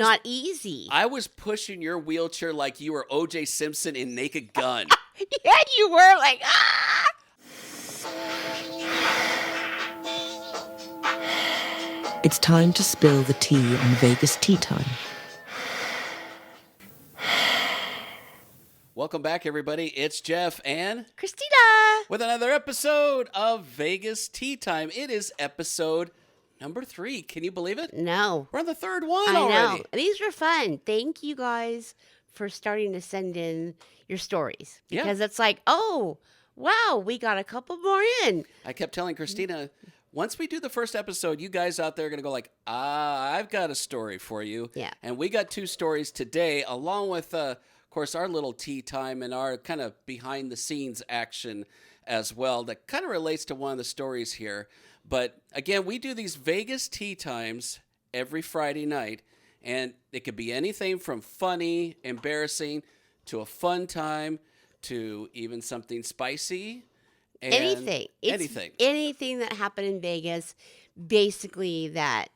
Not easy. I was pushing your wheelchair like you were O.J. Simpson in Naked Gun. Yeah, you were like, ah! It's time to spill the tea on Vegas Tea Time. Welcome back, everybody. It's Jeff and Christina! with another episode of Vegas Tea Time. It is episode number 3. Can you believe it? No. We're on the third one I already. know. These were fun. Thank you guys for starting to send in your stories. Because it's like, oh, wow, we got a couple more in. I kept telling Christina, once we do the first episode, you guys out there are going to go like, I've got a story for you. Yeah. And we got 2 stories today, along with, of course, our little tea time and our kind of behind-the-scenes action as well that kind of relates to one of the stories here. But, again, we do these Vegas tea times every Friday night, and it could be anything from funny, embarrassing, to a fun time, to even something spicy. And anything. Anything that happened in Vegas, basically that,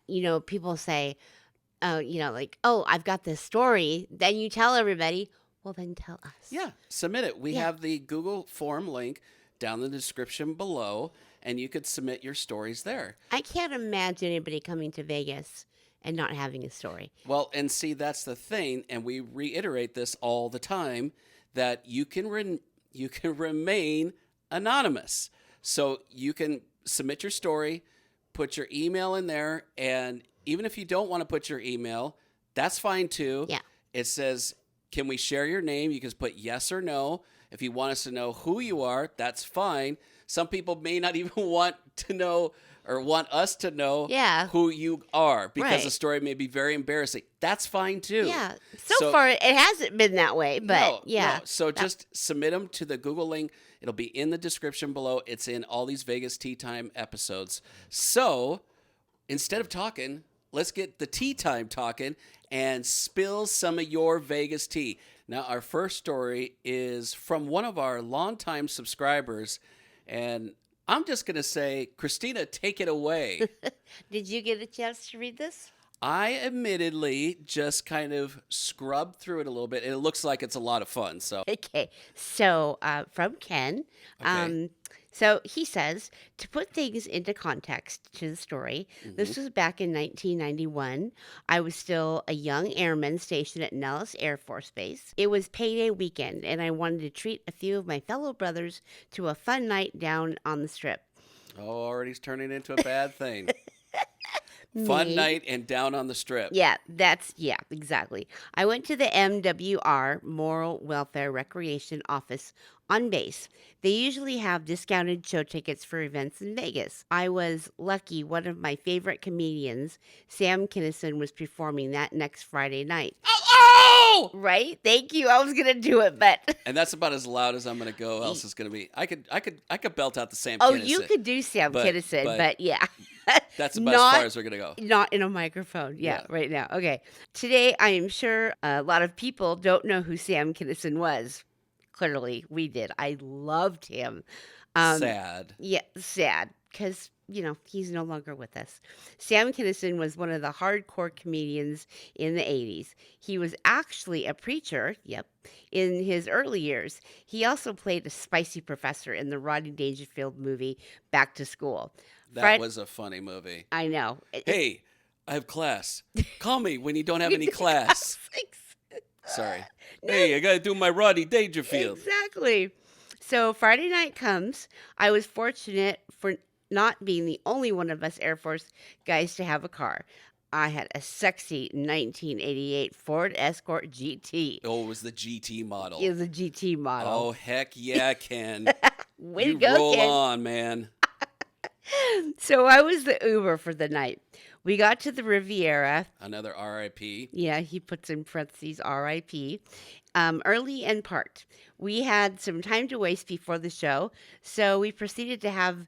people say, I've got this story. Then you tell everybody, well, then tell us. Yeah, submit it. We have the Google form link down in the description below, and you could submit your stories there. I can't imagine anybody coming to Vegas and not having a story. Well, and see, that's the thing, and we reiterate this all the time, that you can remain anonymous. So you can submit your story, put your email in there, and even if you don't want to put your email, that's fine too. Yeah. It says, can we share your name? You can put yes or no. If you want us to know who you are, that's fine. Some people may not even want to know or want us to know who you are because the story may be very embarrassing. That's fine too. Yeah. So far, it hasn't been that way, but No. So just submit them to the Google link. It'll be in the description below. It's in all these Vegas Tea Time episodes. So instead of talking, let's get the tea time talking and spill some of your Vegas tea. Now, our first story is from one of our longtime subscribers, and I'm just going to say, Christina, take it away. Did you get a chance to read this? I admittedly just kind of scrubbed through it a little bit, and it looks like it's a lot of fun. So okay. So from Ken. Okay. So he says, to put things into context to the story, this was back in 1991. I was still a young airman stationed at Nellis Air Force Base. It was payday weekend, and I wanted to treat a few of my fellow brothers to a fun night down on the Strip. Oh, already it's turning into a bad thing. Fun night and down on the Strip. Yeah, exactly. I went to the MWR, Moral Welfare Recreation Office on base. They usually have discounted show tickets for events in Vegas. I was lucky one of my favorite comedians, Sam Kinison, was performing that next Friday night. Oh! Right? Thank you. I was going to do it, but... And that's about as loud as I'm going to go. Else it's going to be... I could belt out the Sam Oh, Kinison. you could do Sam Kinison, but yeah. That's about as far as we're going to go. Not in a microphone. Yeah, right now. Okay. Today, I am sure a lot of people don't know who Sam Kinison was. Clearly, we did. I loved him. Sad. Yeah, sad. Because, he's no longer with us. Sam Kinison was one of the hardcore comedians in the 80s. He was actually a preacher, in his early years. He also played a spicy professor in the Rodney Dangerfield movie Back to School. That was a funny movie. I know. Hey, I have class. Call me when you don't have any class. Sorry. Hey, I got to do my Rodney Dangerfield. Exactly. So Friday night comes. I was fortunate for not being the only one of us Air Force guys to have a car. I had a sexy 1988 Ford Escort GT. Oh, it was the GT model. It was a GT model. Oh, heck yeah, Ken. Way you to go, roll Ken. on, man. So I was the Uber for the night. We got to the Riviera. Another RIP. Yeah, he puts in parentheses RIP. Early and parked. We had some time to waste before the show, so we proceeded to have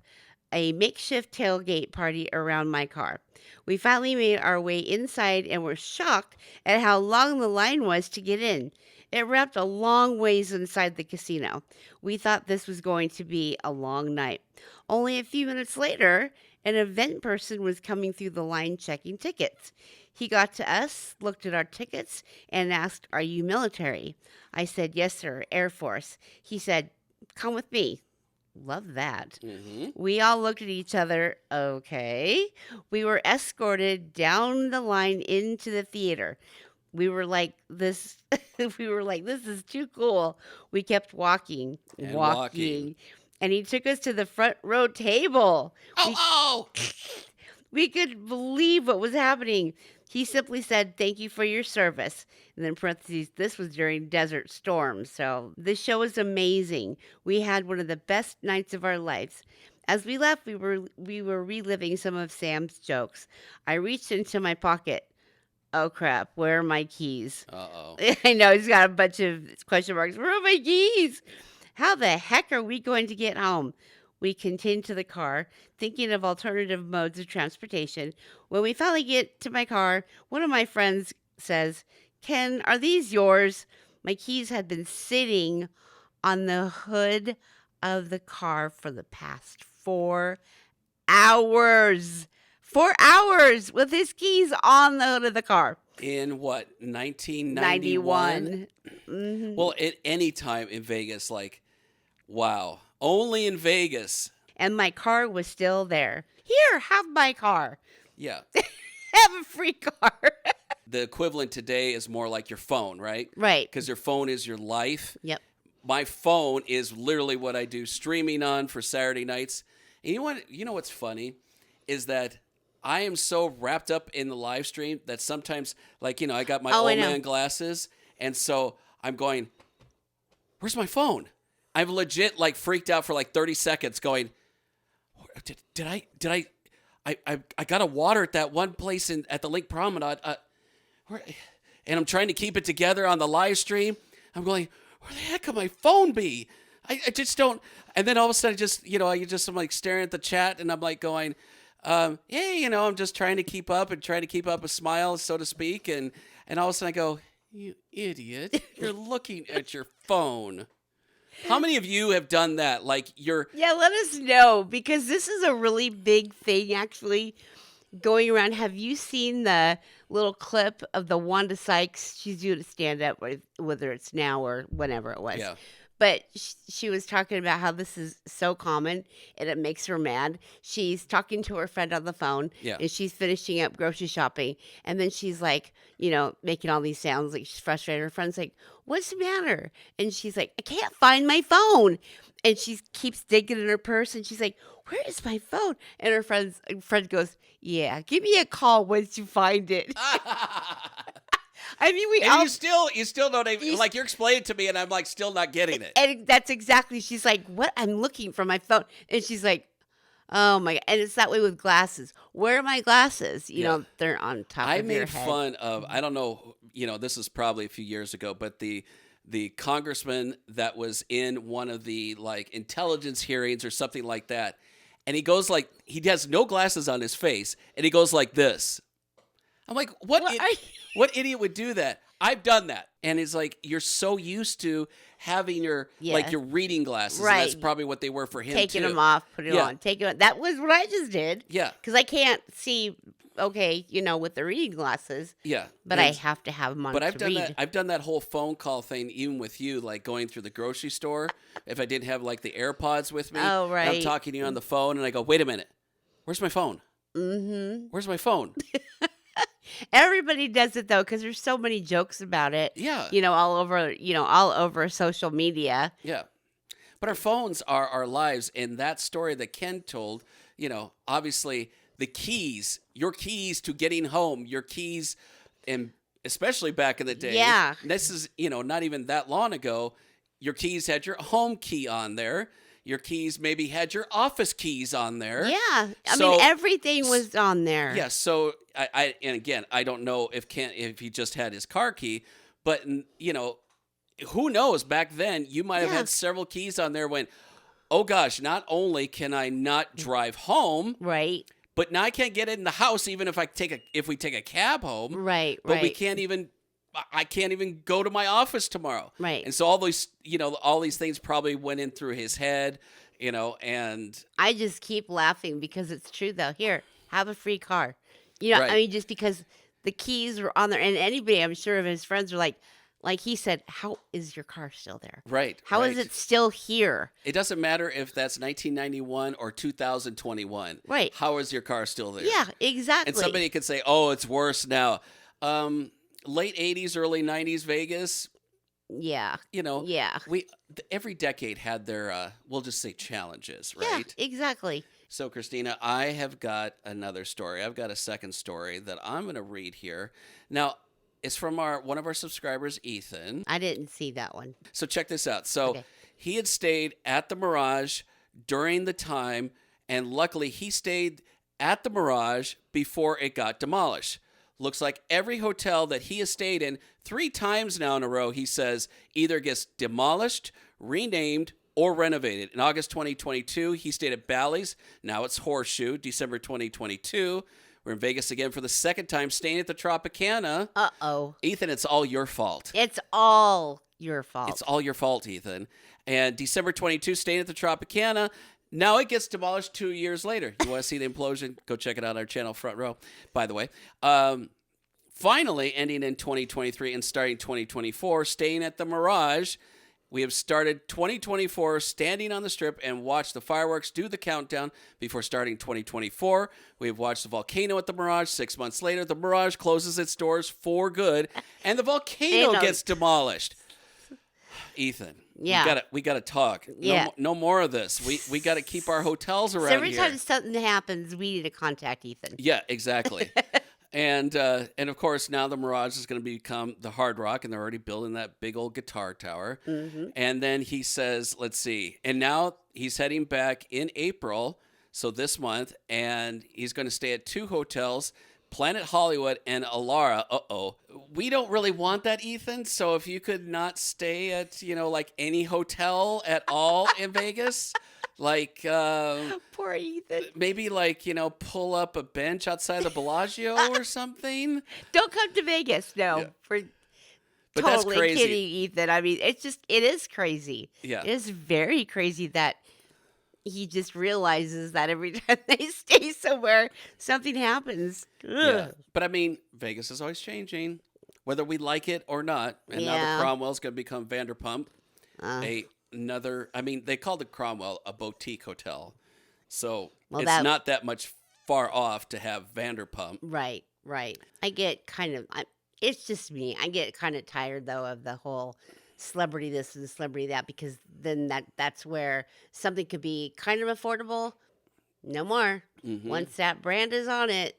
a makeshift tailgate party around my car. We finally made our way inside and were shocked at how long the line was to get in. It wrapped a long ways inside the casino. We thought this was going to be a long night. Only a few minutes later, an event person was coming through the line checking tickets. He got to us, looked at our tickets, and asked, "Are you military?" I said, "Yes, sir, Air Force." He said, "Come with me." Love that. Mm-hmm. We all looked at each other. Okay. We were escorted down the line into the theater. We were like, this we were like, this is too cool. We kept walking, And walking. walking, and he took us to the front row table. Oh, We oh! we couldn't believe what was happening. He simply said, "Thank you for your service." And then in parentheses, this was during Desert Storm. So this show was amazing. We had one of the best nights of our lives. As we left, we were reliving some of Sam's jokes. I reached into my pocket. Oh crap, where are my keys? Uh-oh. I know he's got a bunch of question marks. Where are my keys? How the heck are we going to get home? We continued to the car, thinking of alternative modes of transportation. When we finally get to my car, one of my friends says, "Ken, are these yours?" My keys had been sitting on the hood of the car for the past 4 hours. 4 hours with his keys on the hood of the car. In what, 1991? 91. Mhm. Well, at any time in Vegas, like, wow. Only in Vegas. And my car was still there. Here, have my car. Yeah. Have a free car. The equivalent today is more like your phone, right? Right. Because your phone is your life. Yep. My phone is literally what I do streaming on for Saturday nights. And you know what's funny is that I am so wrapped up in the live stream that sometimes, like, I got my Oh, I old know. man glasses, and so I'm going, where's my phone? I'm legit like freaked out for like 30 seconds going, did I got a water at that one place at the Lake Promenade, and I'm trying to keep it together on the live stream. I'm going, where the heck could my phone be? I just don't. And then all of a sudden, I'm like staring at the chat, and I'm like going, hey, I'm just trying to keep up and trying to keep up a smile, so to speak. And all of a sudden I go, you idiot, you're looking at your phone. How many of you have done that? Like Yeah, let us know because this is a really big thing actually going around. Have you seen the little clip of the Wanda Sykes? She's doing a stand up, whether it's now or whenever it was. Yeah. But she was talking about how this is so common and it makes her mad. She's talking to her friend on the phone Yeah. and she's finishing up grocery shopping. And then she's like, making all these sounds like she's frustrated. Her friend's like, "What's the matter?" And she's like, "I can't find my phone." And she keeps digging in her purse and she's like, "Where is my phone?" And her friend goes, "Yeah, give me a call once you find it." I mean, we And all. you still don't even, like, you're explaining to me and I'm like still not getting it. And that's exactly, she's like, "What? I'm looking for my phone." And she's like, "Oh my God." And it's that way with glasses. Where are my glasses? Yeah. They're on top I of your made head. fun of, I don't know, this is probably a few years ago, but the congressman that was in one of the like intelligence hearings or something like that. And he goes like, he has no glasses on his face and he goes like this. I'm like, what idiot would do that? I've done that. And it's like, you're so used to having your reading glasses. Right. And that's probably what they were for him Taking too. them off, putting them Yeah. on, taking them. That was what I just did. Yeah. Because I can't see, okay, with the reading glasses. Yeah. But I have to have them on But to I've done read. that. I've done that whole phone call thing, even with you, like going through the grocery store. If I didn't have like the AirPods with me, Oh, and I'm right. talking to you on the phone, and I go, "Wait a minute, where's my phone? Mm-hmm. Where's my phone?" Everybody does it though, because there's so many jokes about it. Yeah, All over social media. yeah. But our phones are our lives, and that story that Ken told, obviously the keys, your keys to getting home, your keys, and especially back in the day. Yeah. This is not even that long ago. Your keys had your home key on there. Your keys maybe had your office keys on there. Yeah. I So- mean, everything was on there. Yeah, so and again, I don't know if he just had his car key, but who knows? Back then, you might have Yeah. had several keys on there. When oh gosh, not only can I not drive home, Right. but now I can't get in the house even if we take a cab home, Right. but we Right. can't even I can't even go to my office tomorrow. Right. And so all these things probably went in through his head, and I just keep laughing because it's true though. Here, have a free car. I right. mean, just because the keys were on there, and anybody, I'm sure, of his friends were like he said, "How is your car still there? Right, How is right. it still here?" It doesn't matter if that's 1991 or 2021. Right. How is your car still there? Yeah, And exactly. somebody could say, "Oh, it's worse now." Late 80s, early 90s Vegas, Yeah. you know, Yeah. every decade had their we'll just say challenges, Yeah, right? exactly. So Christina, I have got another story. I've got a second story that I'm going to read here. Now, it's from one of our subscribers, Ethan. I didn't see that one. So check this out. So Okay. he had stayed at the Mirage during the time, and luckily he stayed at the Mirage before it got demolished. Looks like every hotel that he has stayed in 3 times now in a row, he says, either gets demolished, renamed, or renovated. In August 2022, he stayed at Bally's. Now it's Horseshoe. December 2022, we're in Vegas again for the second time, staying at the Tropicana. Uh-oh. Ethan, it's all your fault. It's all your fault. It's all your fault, Ethan. And December 22, staying at the Tropicana. Now it gets demolished 2 years later. You want to see the implosion? Go check it out on our channel, Front Row, by the way. Finally, ending in 2023 and starting 2024, staying at the Mirage. We have started 2024 standing on the Strip and watched the fireworks do the countdown before starting 2024. We have watched the volcano at the Mirage. 6 months later, the Mirage closes its doors for good, and the volcano gets demolished. Ethan, Yeah. we gotta talk. Yeah. No more of this. We got to keep our hotels around So every here. time something happens, we need to contact Ethan. Yeah, exactly. And of course now the Mirage is going to become the Hard Rock, and they're already building that big old guitar tower. Mm-hmm. And then he says, let's see, and now he's heading back in April, so this month, and he's going to stay at 2 hotels, Planet Hollywood and Alara. We don't really want that, Ethan. So if you could not stay at like any hotel at all in Vegas. Like, Poor Ethan. maybe like, pull up a bench outside the Bellagio or something. Don't come to Vegas. No. Yeah. For But that's totally crazy. kidding, Ethan. I mean, it is crazy. Yeah. It is very crazy that he just realizes that every time they stay somewhere, something happens. Ugh. Yeah. But I mean, Vegas is always changing, whether we like it or not. And now Yeah. the Cromwell's going to become Vanderpump. Uh, They called the Cromwell a boutique hotel. So Well, it's not that much far off to have Vanderpump. right, right. I get it's just me. I get kind of tired though of the whole celebrity this and celebrity that, because then that's where something could be kind of affordable. No more. Mhm. Once that brand is on it,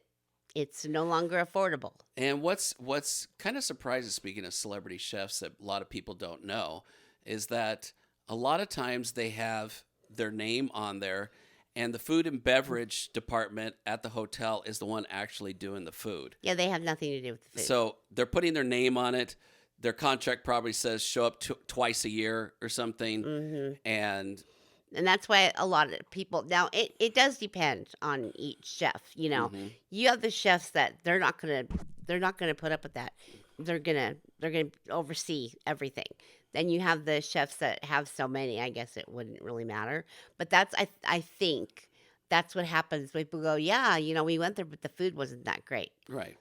it's no longer affordable. And what's kind of surprising, speaking of celebrity chefs that a lot of people don't know, is that a lot of times they have their name on there, and the food and beverage department at the hotel is the one actually doing the food. Yeah, they have nothing to do with the food. So they're putting their name on it. Their contract probably says show up twice a year or something. Mm-hmm. And that's why a lot of people now it does depend on each chef. Mhm. You have the chefs that they're not gonna put up with that. They're gonna oversee everything. Then you have the chefs that have so many. I guess it wouldn't really matter. But I think that's what happens. People go, yeah, we went there, but the food wasn't that great. right.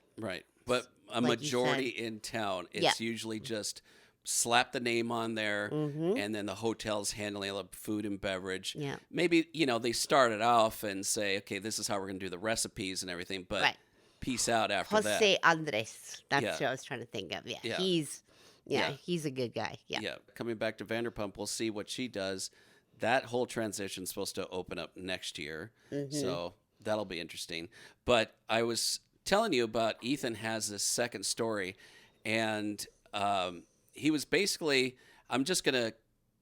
But a Like you said. majority in town, it's usually just slap the name on there, Mm-hmm. and then the hotel's handling the food and beverage. Yeah. Maybe, they start it off and say, okay, this is how we're going to do the recipes and everything, but Right. peace out after that. Jose Andres. That's Yeah. what I was trying to think of. Yeah. Yeah. Yeah. Yeah. He's a good guy. Yeah. Yeah. Coming back to Vanderpump, we'll see what she does. That whole transition's supposed to open up next year. Mm-hmm. So that'll be interesting. But I was telling you about Ethan has this second story, and he was basically, I'm just going to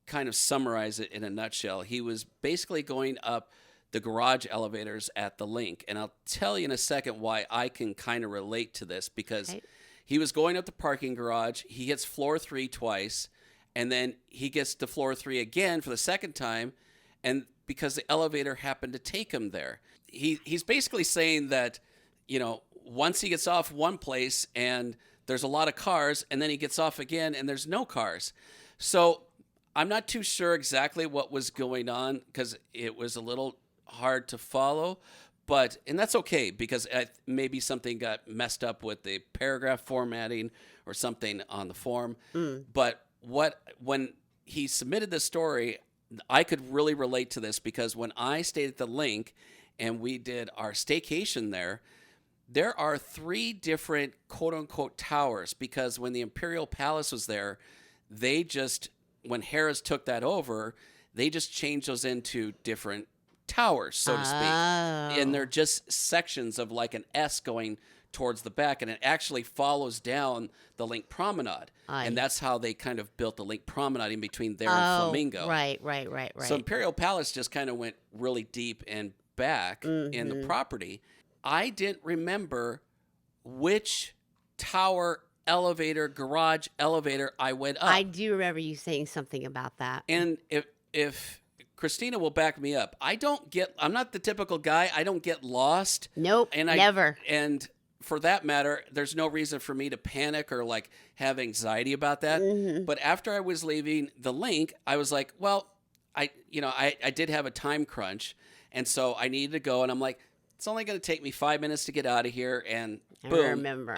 kind of summarize it in a nutshell. He was basically going up the garage elevators at the Link. And I'll tell you in a second why I can kind of relate to this, because Okay. he was going up the parking garage. He hits floor 3 twice, and then he gets to floor 3 again for the second time, and because the elevator happened to take him there. He's basically saying that, once he gets off one place and there's a lot of cars, and then he gets off again and there's no cars. So I'm not too sure exactly what was going on because it was a little hard to follow. And that's okay because maybe something got messed up with the paragraph formatting or something on the form. But when he submitted the story, I could really relate to this because when I stayed at the Link and we did our staycation there are 3 different quote-unquote towers because when the Imperial Palace was there, when Harrah's took that over, they just changed those into different towers, so to speak. And they're Oh. just sections of like an S going towards the back, and it actually follows down the Link Promenade. And that's how they kind of built the Link Promenade in between there and Oh, Flamingo. right. So Imperial Palace just kind of went really deep and back in the property. I didn't remember which tower, elevator, garage, elevator I went up. I do remember you saying something about that. And if Christina will back me up, I'm not the typical guy. I don't get lost. Nope, And never. And for that matter, there's no reason for me to panic or like have anxiety about that. But after I was leaving the Link, I was like, well, I did have a time crunch, and so I needed to go. And I'm like, it's only going to take me 5 minutes to get out of here, and I boom, remember.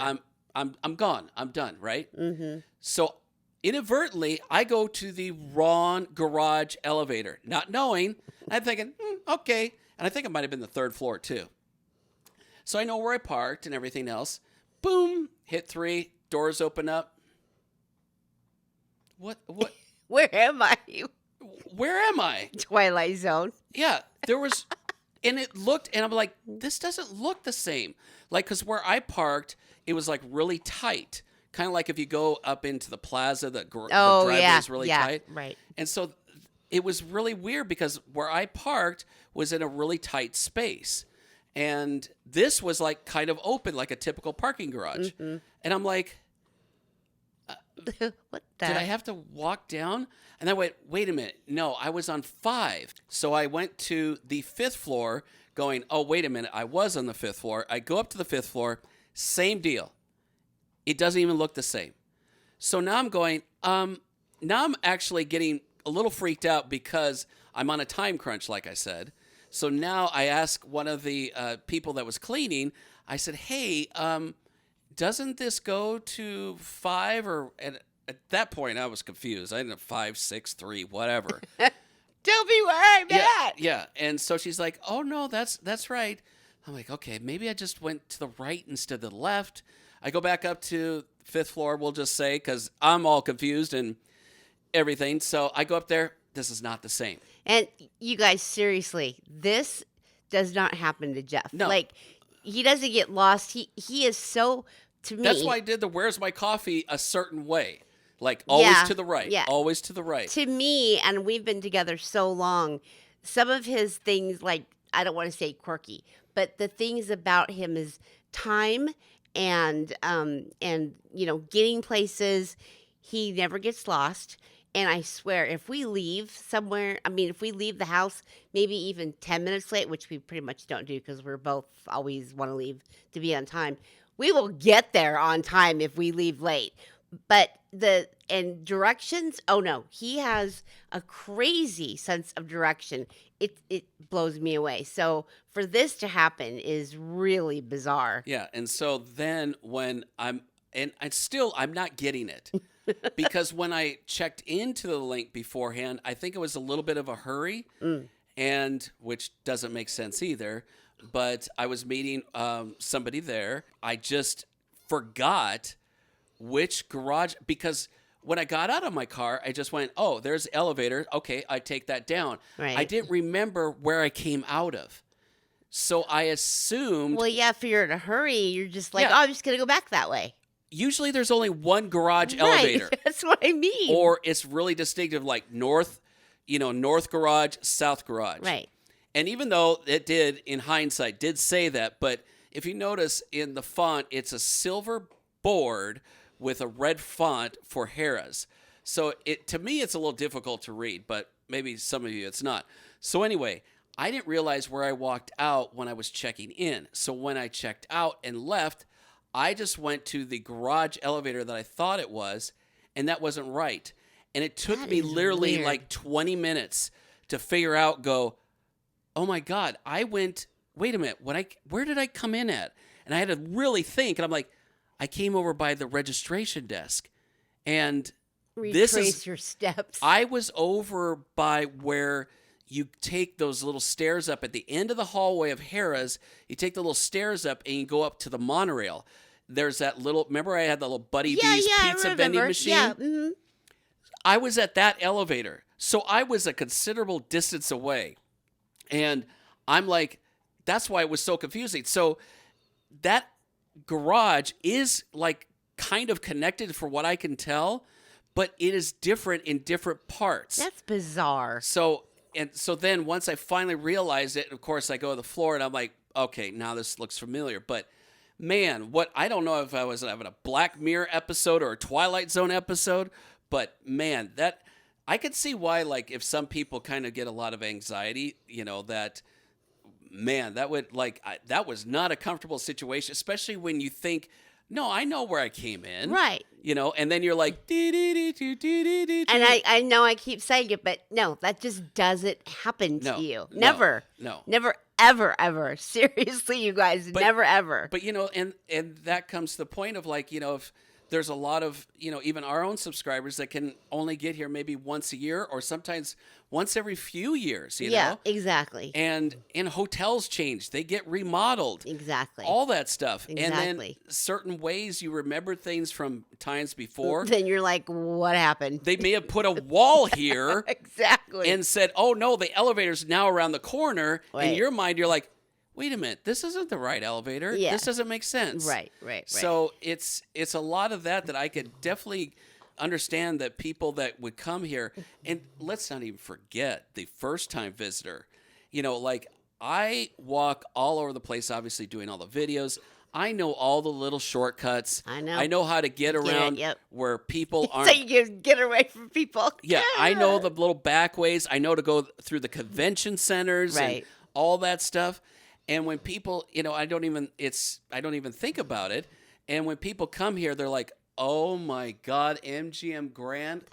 I'm gone. I'm done. Right. So inadvertently, I go to the wrong garage elevator, not knowing. I'm thinking, okay, and I think it might have been the 3rd floor too. So I know where I parked and everything else. Boom, hit 3, doors open up. What? Where am I? Where am I? Twilight Zone. Yeah, there was, and it looked, and I'm like, this doesn't look the same. Like, because where I parked, it was like really tight. Kind of like if you go up into the plaza, the driveway is really tight. Right. And so it was really weird because where I parked was in a really tight space. And this was like kind of open, like a typical parking garage. And I'm like, What the? did I have to walk down? And I went, wait a minute. No, I was on 5. So I went to the 5th floor going, oh, wait a minute. I was on the 5th floor. I go up to the 5th floor. Same deal. It doesn't even look the same. So now I'm going, now I'm actually getting a little freaked out because I'm on a time crunch, like I said. So now I ask one of the people that was cleaning, I said, hey, doesn't this go to 5 or... And at that point, I was confused. I didn't know 5, 6, 3, whatever. Tell me where I'm at. Yeah. And so she's like, oh, no, that's right. I'm like, okay, maybe I just went to the right instead of the left. I go back up to 5th floor, we'll just say, because I'm all confused and everything. So I go up there. This is not the same. And you guys, seriously, this does not happen to Jeff. No. Like, he doesn't get lost. He is so, to me. That's why I did the Where's My Coffee a certain way. Like, always Yeah, to the right. yeah. Always to the right. To me, and we've been together so long, some of his things, like, I don't want to say quirky, but the things about him is time and getting places. He never gets lost. And I swear, if we leave somewhere, if we leave the house maybe even 10 minutes late, which we pretty much don't do because we're both always want to leave to be on time, we will get there on time if we leave late. But and directions, oh no, he has a crazy sense of direction. It blows me away. So for this to happen is really bizarre. Yeah. And so then when I'm not getting it. Because when I checked into the Link beforehand, I think it was a little bit of a hurry, and which doesn't make sense either. But I was meeting somebody there. I just forgot which garage, because when I got out of my car, I just went, oh, there's the elevator. Okay, I take that down. Right. I didn't remember where I came out of. So I assumed... Well, yeah, if you're in a hurry, you're just like, Yeah. oh, I'm just going to go back that way. Usually there's only one garage elevator. Right, that's what I mean. Or it's really distinctive, like north garage, south garage. Right. And even though it did, in hindsight, did say that, but if you notice in the font, it's a silver board with a red font for Harrah's. So to me, it's a little difficult to read, but maybe some of you it's not. So anyway, I didn't realize where I walked out when I was checking in. So when I checked out and left, I just went to the garage elevator that I thought it was, and that wasn't right. And it took That me is literally weird. like 20 minutes to figure out, oh my God, wait a minute, where did I come in at? And I had to really think, and I'm like, I came over by the registration desk. And Retrace your steps. I was over by where you take those little stairs up at the end of the hallway of Harrah's. You take the little stairs up and you go up to the monorail. There's that remember I had the little Buddy B's I pizza remember. vending machine? Yeah. I was at that elevator. So I was a considerable distance away. And I'm like, that's why it was so confusing. So that garage is like kind of connected for what I can tell, but it is different in different parts. That's bizarre. So then once I finally realized it, of course I go to the floor and I'm like, okay, now this looks familiar. But man, I don't know if I was having a Black Mirror episode or a Twilight Zone episode, but man, that I could see why, like, if some people kind of get a lot of anxiety, that man, that would that was not a comfortable situation, especially when you think, no, I know where I came in. Right. And then you're like, And I know I keep saying it, but no, that just doesn't happen to you. Never. No. Never, ever, ever. Seriously, you guys, never, ever. But, and that comes to the point of like, if there's a lot of, even our own subscribers that can only get here maybe once a year or sometimes once every few years, you know? Exactly. And hotels change. They get remodeled. Exactly. All that stuff. Exactly. And then certain ways you remember things from times before. Then you're like, what happened? They may have put a wall here. Exactly. And said, oh no, the elevator's now around the corner. Right. In your mind, you're like, wait a minute, this isn't the right elevator. Yeah. This doesn't make sense. Right. So it's a lot of that I could definitely understand that people that would come here, and let's not even forget the first time visitor. Like I walk all over the place, obviously doing all the videos. I know all the little shortcuts. I know. I know how to get around where people aren't. So you can get away from people. Yeah, I know the little back ways. I know to go through the convention centers and all that stuff. And when people, I don't even think about it. And when people come here, they're like, oh my God, MGM Grand.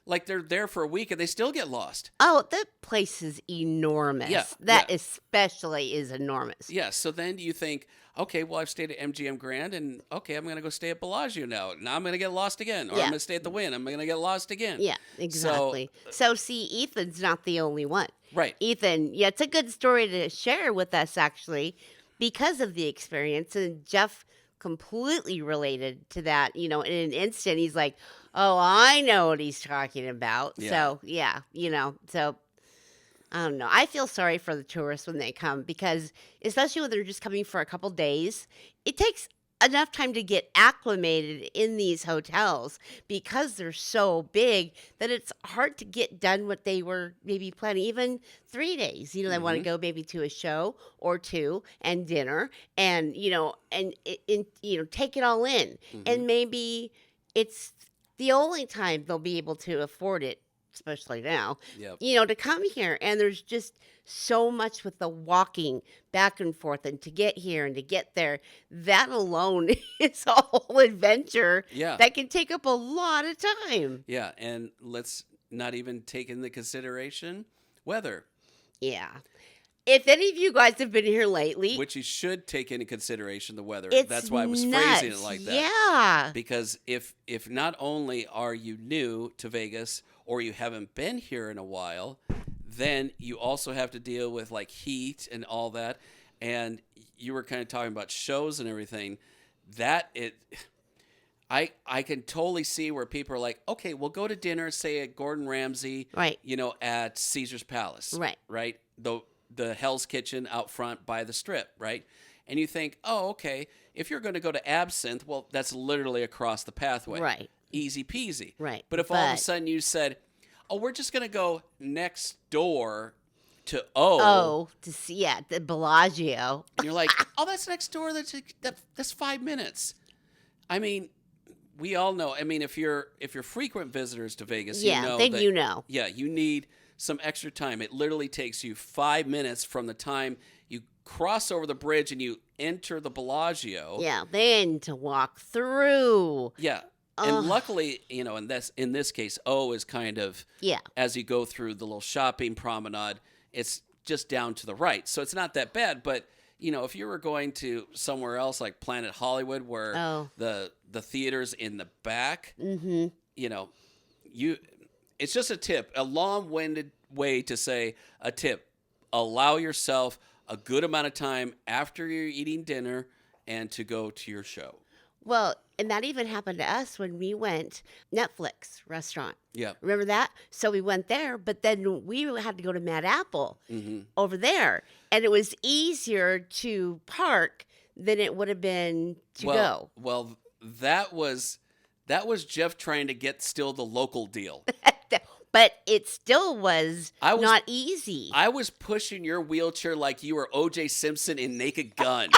Like they're there for a week and they still get lost. Oh, that place is enormous. Yeah, That especially is enormous. Yeah. So then you think, okay, well, I've stayed at MGM Grand and okay, I'm going to go stay at Bellagio now. Now I'm going to get lost again. Or I'm going to stay at the Wynn. I'm going to get lost again. Yeah, exactly. So see, Ethan's not the only one. Right. Ethan, it's a good story to share with us, actually, because of the experience. And Jeff completely related to that. In an instant, he's like, oh, I know what he's talking about. Yeah. So, so I don't know. I feel sorry for the tourists when they come because, especially when they're just coming for a couple days, it takes enough time to get acclimated in these hotels because they're so big that it's hard to get done what they were maybe planning. Even 3 days, they want to go maybe to a show or two and dinner and, take it all in. And maybe it's the only time they'll be able to afford it, especially now, to come here. And there's just so much with the walking back and forth and to get here and to get there. That alone is a whole adventure that can take up a lot of time. Yeah, and let's not even take into consideration weather. Yeah. If any of you guys have been here lately, which you should take into consideration the weather. It's That's why I was nuts. phrasing it like that. Yeah. Because if not only are you new to Vegas or you haven't been here in a while, then you also have to deal with like heat and all that. And you were kind of talking about shows and everything. I can totally see where people are like, okay, we'll go to dinner, say at Gordon Ramsay, right? At Caesar's Palace, right? The Hell's Kitchen out front by the Strip, right? And you think, oh, okay, if you're going to go to Absinthe, well, that's literally across the pathway. Right. Easy peasy. Right. But if all of a sudden you said, oh, we're just going to go next door to to see, the Bellagio. And you're like, oh, that's next door. That's 5 minutes. I mean, we all know. I mean, if you're frequent visitors to Vegas, you know. Yeah, you need some extra time. It literally takes you 5 minutes from the time you cross over the bridge and you enter the Bellagio. Yeah, then to walk through. Yeah. And Ugh. luckily, in this case, O is kind of, Yeah. as you go through the little shopping promenade, it's just down to the right. So it's not that bad. But, if you were going to somewhere else like Planet Hollywood where Oh. the theater's in the back, Mm-hmm. you it's just a tip, a long-winded way to say a tip. Allow yourself a good amount of time after you're eating dinner and to go to your show. Well, and that even happened to us when we went Netflix restaurant. Yeah. Remember that? So we went there, but then we had to go to Mad Apple Mm-hmm. over there. And it was easier to park than it would have been to go. Well, that was Jeff trying to get still the local deal. But it still was I was- not easy. I was pushing your wheelchair like you were O.J. Simpson in Naked Gun.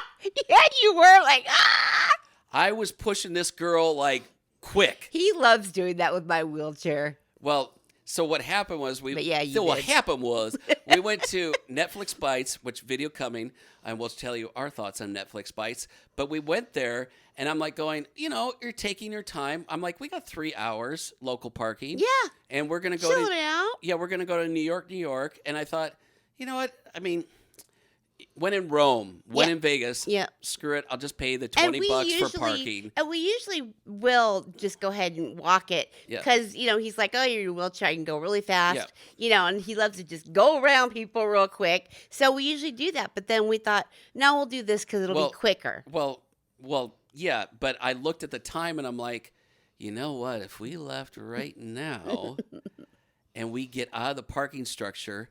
Yeah, you were like, ah! I was pushing this girl like quick. He loves doing that with my wheelchair. Well, so what happened was But yeah, you what did. happened was we went to Netflix Bites, which video coming, and we'll tell you our thoughts on Netflix Bites. But we went there, and I'm like going, you're taking your time. I'm like, we got 3 hours local parking. Yeah. And we're gonna go Chill to it out. we're gonna go to New York. And I thought, you know what? I mean, when in Rome, when Yeah. in Vegas, Yeah. screw it. I'll just pay the $20 for parking. And we usually will just go ahead and walk it Yeah. because, he's like, oh, you're in a wheelchair, I can go really fast, Yeah. and he loves to just go around people real quick. So we usually do that. But then we thought, no, we'll do this because it'll Well, be quicker. Well, yeah, but I looked at the time and I'm like, you know what? If we left right now and we get out of the parking structure,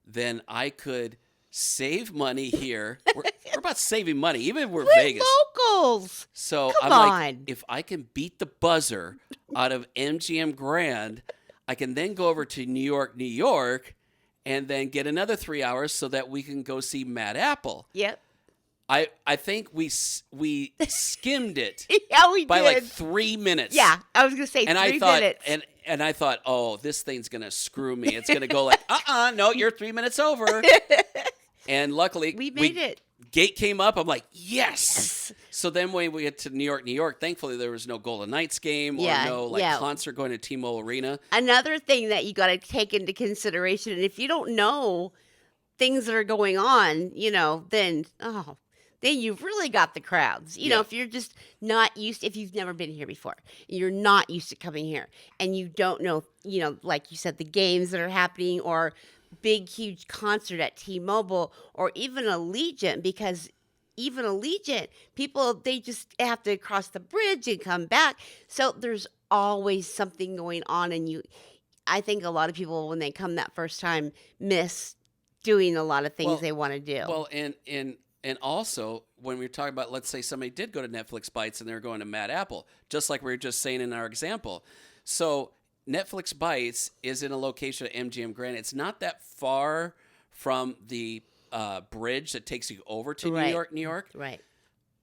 then I could save money here. We're about saving money, even if we're We're Vegas. locals. So Come I'm like, on. if I can beat the buzzer out of MGM Grand, I can then go over to New York, and then get another 3 hours so that we can go see Mad Apple. Yep. I think we skimmed it Yeah, we by did. like 3 minutes. Yeah, I was going to say And 3 I thought, minutes. and I thought, oh, this thing's gonna screw me. It's gonna go like, no, you're 3 minutes over. And luckily, We made it. Gate came up. I'm like, yes. So then when we get to New York, thankfully there was no Golden Knights game or Yeah, no yeah. concert going to T-Mobile Arena. Another thing that you got to take into consideration, and if you don't know things that are going on, then you've really got the crowds. Yeah. If you're just not used, if you've never been here before, you're not used to coming here, and you don't know, like you said, the games that are happening or big, huge concert at T-Mobile or even Allegiant, because even Allegiant, people, they just have to cross the bridge and come back. So there's always something going on, and I think a lot of people, when they come that first time, miss doing a lot of things Well- they want to do. Well, and also when we were talking about, let's say somebody did go to Netflix Bites and they're going to Mad Apple, just like we were just saying in our example. So Netflix Bites is in a location at MGM Grand. It's not that far from the bridge that takes you over to Right. New York. Right.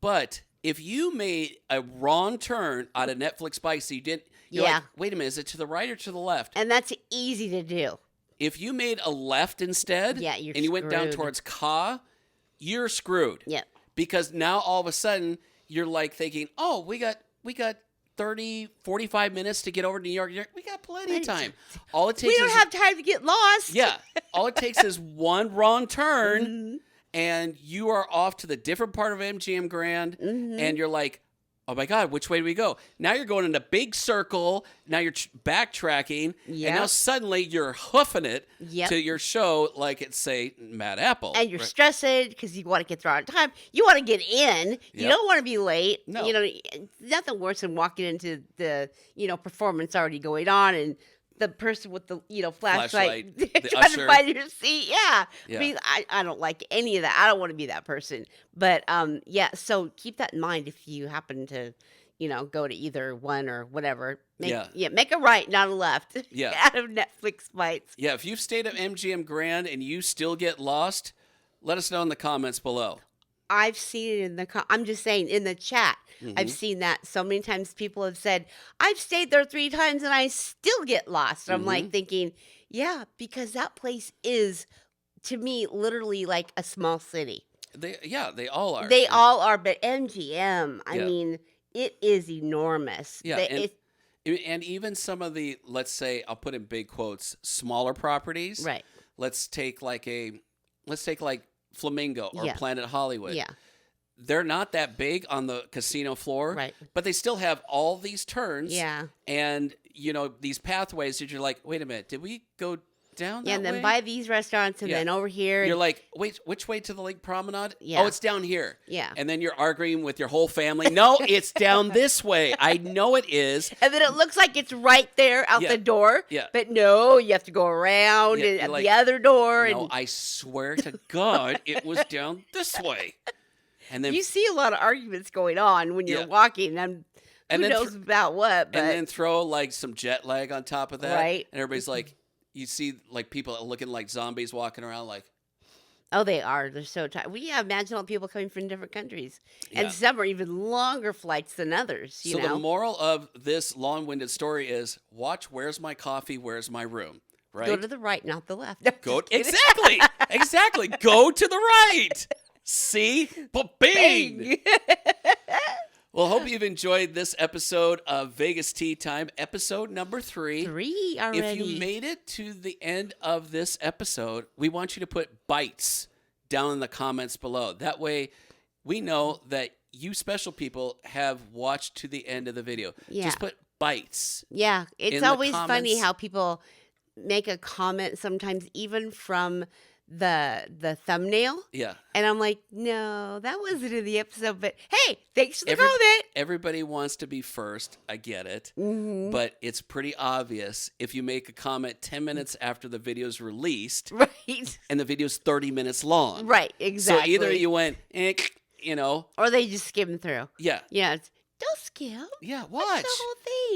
But if you made a wrong turn out of Netflix Bites, you're Yeah. like, wait a minute, is it to the right or to the left? And that's easy to do. If you made a left instead, Yeah, you're and you went down screwed. towards Ka, you're screwed. Yep. Because now all of a sudden you're like thinking, oh, we got 30, 45 minutes to get over to New York. We got plenty of time. All it takes We don't is have time to get lost. yeah. All it takes is one wrong turn, Mm-hmm. and you are off to the different part of MGM Grand, Mm-hmm. and you're like, oh my God, which way do we go? Now you're going in a big circle. Now you're backtracking, and now Yep. suddenly you're hoofing it Yep. to your show like it's, say, Mad Apple. And you're Right. stressed because you want to get there on time. You want to get in. You Yep. don't want to be late. No. Nothing worse than walking into the, performance already going on and the person with the, flashlight the trying usher. to find your seat. Yeah. Yeah. I mean, I don't like any of that. I don't want to be that person. But, yeah, so keep that in mind if you happen to, go to either one or whatever. Make a right, not a left. Yeah. Out of Netflix Bites. Yeah, if you've stayed at MGM Grand and you still get lost, let us know in the comments below. I've seen it in I'm just saying in the chat. I've Hmm. seen that so many times. People have said, "I've stayed there 3 times and I still get lost." I'm like Hmm. thinking, "Yeah, because that place is to me literally like a small city." They all are. They all are, but MGM, I Yeah, mean, it is enormous. yeah, and even some of the, let's say, I'll put in big quotes, smaller properties. Right. Let's take let's take like Flamingo or Yeah. Planet Hollywood. Yeah. They're not that big on the casino floor, Right. but they still have all these turns Yeah. and these pathways that you're like, wait a minute, did we go down Yeah, that and then way? by these restaurants and Yeah. then over here You're and like, wait, which way to the Lake Promenade? Yeah. Oh, it's down here. Yeah. And then you're arguing with your whole family. No, it's down this way. I know it is. And then it looks like it's right there out Yeah. the door. Yeah. But no, you have to go around Yeah, and you're at like, the other door. No, And I swear to God, it was down this way. And then you see a lot of arguments going on when you're Yeah. walking. And who And then knows about what, but and then throw like some jet lag on top of that. Right. And everybody's like, you see like people looking like zombies walking around like, oh, they are. They're so tired. We imagine all the people coming from different countries. Yeah. And some are even longer flights than others, you so know? the moral of this long-winded story is watch Where's My Coffee, Where's My Room, right? Go to the right, not the left. No, Go just kidding. exactly. Exactly. Go to the right. See? Bing. Bang. Well, hope you've enjoyed this episode of Vegas Tea Time, episode number 3. 3 already. If you made it to the end of this episode, we want you to put bites down in the comments below. That way, we know that you special people have watched to the end of the video. Yeah. Just put bites. Yeah, in it's the always funny comments. how people make a comment sometimes even from the thumbnail. Yeah. And I'm like, no, that wasn't in the episode. But hey, thanks for the Every- comment. Everybody wants to be first. I get it. Mhm. But it's pretty obvious if you make a comment 10 minutes after the video's released Right. and the video's 30 minutes long. Right, exactly. So either you went, or they just skim through. yeah. Yeah, don't skim. Yeah, Watch watch. the whole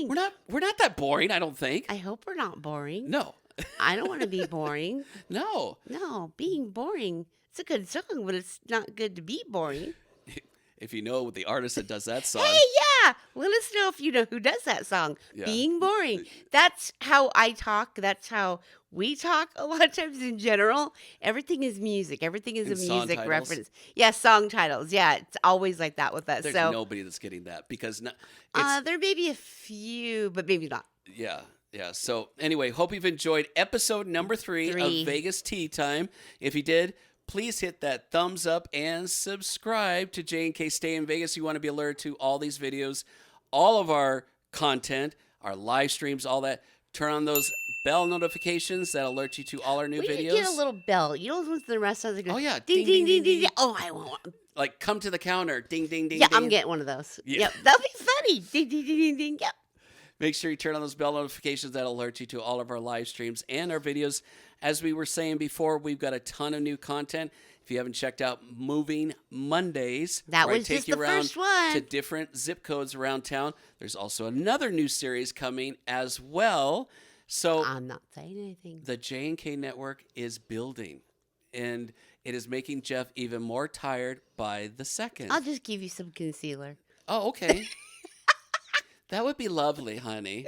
thing. We're not that boring, I don't think. I hope we're not boring. No. I don't want to be boring. No. No, being boring. It's a good song, but it's not good to be boring. If you know the artist that does that song. Hey, yeah. Let us know if you know who does that song. Yeah. Being boring. That's how I talk. That's how we talk a lot of times in general. Everything is music. Everything is And a song music titles. reference. Yeah, song titles. Yeah, it's always like that with us. There's so nobody that's getting that because it's there may be a few, but maybe not. yeah. Yeah. So anyway, hope you've enjoyed episode number 3 3. of Vegas Tea Time. If you did, please hit that thumbs up and subscribe to J&K Stay in Vegas. You want to be alerted to all these videos, all of our content, our live streams, all that. Turn on those bell notifications that alert you to all our new We videos. could get a little bell. You know those ones in the restaurants that go, Oh, yeah. ding, ding, ding, ding, ding. Oh, I want one. Like come to the counter, ding, ding, ding, Yeah, ding. I'm getting one of those. Yeah. Yep, that'll be funny. Ding, ding, ding, ding, ding. Yep. Make sure you turn on those bell notifications that alert you to all of our live streams and our videos. As we were saying before, we've got a ton of new content. If you haven't checked out Moving Mondays, That where I was take just you the around first one. to different zip codes around town. There's also another new series coming as well. So I'm not saying anything. the J&K network is building, and it is making Jeff even more tired by the second. I'll just give you some concealer. Oh, okay. That would be lovely, honey.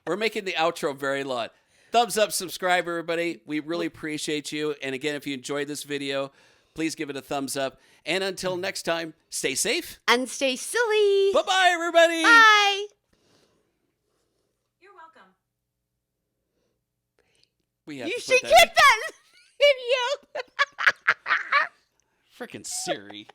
We're making the outro very long. Thumbs up, subscribe, everybody. We really appreciate you. And again, if you enjoyed this video, please give it a thumbs up. And until next time, stay safe. And stay silly. Bye-bye, everybody. Bye. You're welcome. We have You to should put get that that video. freaking Siri.